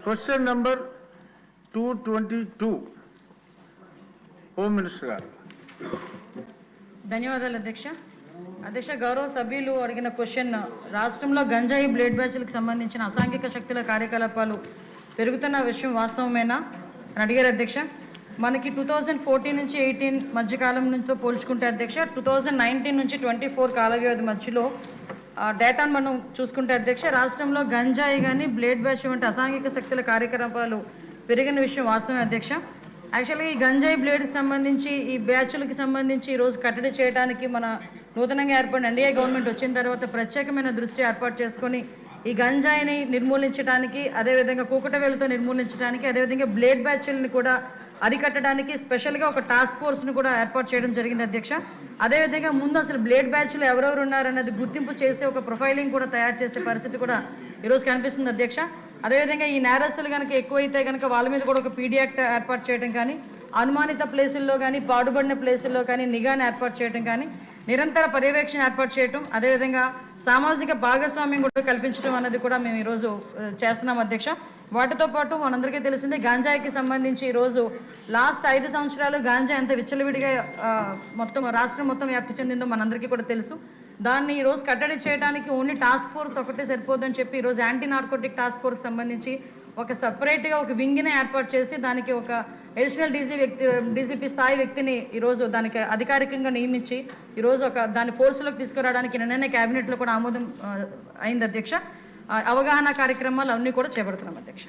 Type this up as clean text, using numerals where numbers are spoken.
Question number 222 home minister గారు. ధన్యవాదాలు అధ్యక్ష. అధ్యక్ష, గౌరవ సభ్యులు అడిగిన క్వశ్చన్ రాష్ట్రంలో గంజాయి బ్లేడ్ బ్యాచ్లకు సంబంధించిన అసాంఘిక శక్తుల కార్యకలాపాలు పెరుగుతున్న విషయం వాస్తవమేనా అని అడిగారు అధ్యక్ష. మనకి 2014 నుంచి 18 మధ్యకాలం నుంచితో పోల్చుకుంటే అధ్యక్ష 2019 నుంచి 24 కాల వ్యవధి మధ్యలో డేటాను మనం చూసుకుంటే అధ్యక్ష రాష్ట్రంలో గంజాయి కానీ బ్లేడ్ బ్యాచ్ వంటి అసాంఘిక శక్తుల కార్యకలాపాలు పెరిగిన విషయం వాస్తవమే అధ్యక్ష. యాక్చువల్గా ఈ గంజాయి బ్లేడ్కి సంబంధించి ఈ బ్యాచ్లకి సంబంధించి ఈరోజు కట్టడి చేయడానికి మన నూతనంగా ఏర్పడిన ఎన్డీఏ గవర్నమెంట్ వచ్చిన తర్వాత ప్రత్యేకమైన దృష్టి ఏర్పాటు చేసుకొని ఈ గంజాయిని నిర్మూలించడానికి, అదేవిధంగా కూకటవేలుతో నిర్మూలించడానికి, అదేవిధంగా బ్లేడ్ బ్యాచ్లని కూడా అరికట్టడానికి స్పెషల్గా ఒక టాస్క్ ఫోర్స్ను కూడా ఏర్పాటు చేయడం జరిగింది అధ్యక్ష. అదేవిధంగా ముందు అసలు బ్లేడ్ బ్యాచ్లు ఎవరెవరు ఉన్నారన్నది గుర్తింపు చేసే ఒక ప్రొఫైలింగ్ కూడా తయారు చేసే పరిస్థితి కూడా ఈరోజు కనిపిస్తుంది అధ్యక్ష. అదేవిధంగా ఈ నేరస్తులు కనుక ఎక్కువైతే కనుక వాళ్ళ మీద కూడా ఒక పీడీ యాక్ట్ ఏర్పాటు చేయడం కానీ, అనుమానిత ప్లేసుల్లో కానీ, పాడుబడిన ప్లేసుల్లో కానీ నిఘాను ఏర్పాటు చేయడం కానీ, నిరంతర పర్యవేక్షణ ఏర్పాటు చేయడం, అదేవిధంగా సామాజిక భాగస్వామ్యం కూడా కల్పించడం అన్నది కూడా మేము ఈరోజు చేస్తున్నాం అధ్యక్ష. వాటితో పాటు మనందరికీ తెలిసిందే గాంజాయికి సంబంధించి ఈరోజు లాస్ట్ 5 సంవత్సరాలు గాంజా ఎంత విచ్చలవిడిగా మొత్తం రాష్ట్రం మొత్తం వ్యాప్తి చెందిందో మనందరికీ కూడా తెలుసు. దాన్ని ఈరోజు కట్టడి చేయడానికి ఓన్లీ టాస్క్ ఫోర్స్ ఒకటే సరిపోదని చెప్పి ఈరోజు యాంటీ నార్కోటిక్ టాస్క్ ఫోర్స్ సంబంధించి ఒక సపరేట్గా ఒక వింగ్ని ఏర్పాటు చేసి దానికి ఒక అడిషనల్ డీజీపీ స్థాయి వ్యక్తిని ఈరోజు దానికి అధికారికంగా నియమించి ఈరోజు దాన్ని ఫోర్స్లోకి తీసుకురావడానికి నిన్ననే క్యాబినెట్లో కూడా ఆమోదం అయింది అధ్యక్ష. అవగాహన కార్యక్రమాలు అన్నీ కూడా చేపడుతున్నాం అధ్యక్ష.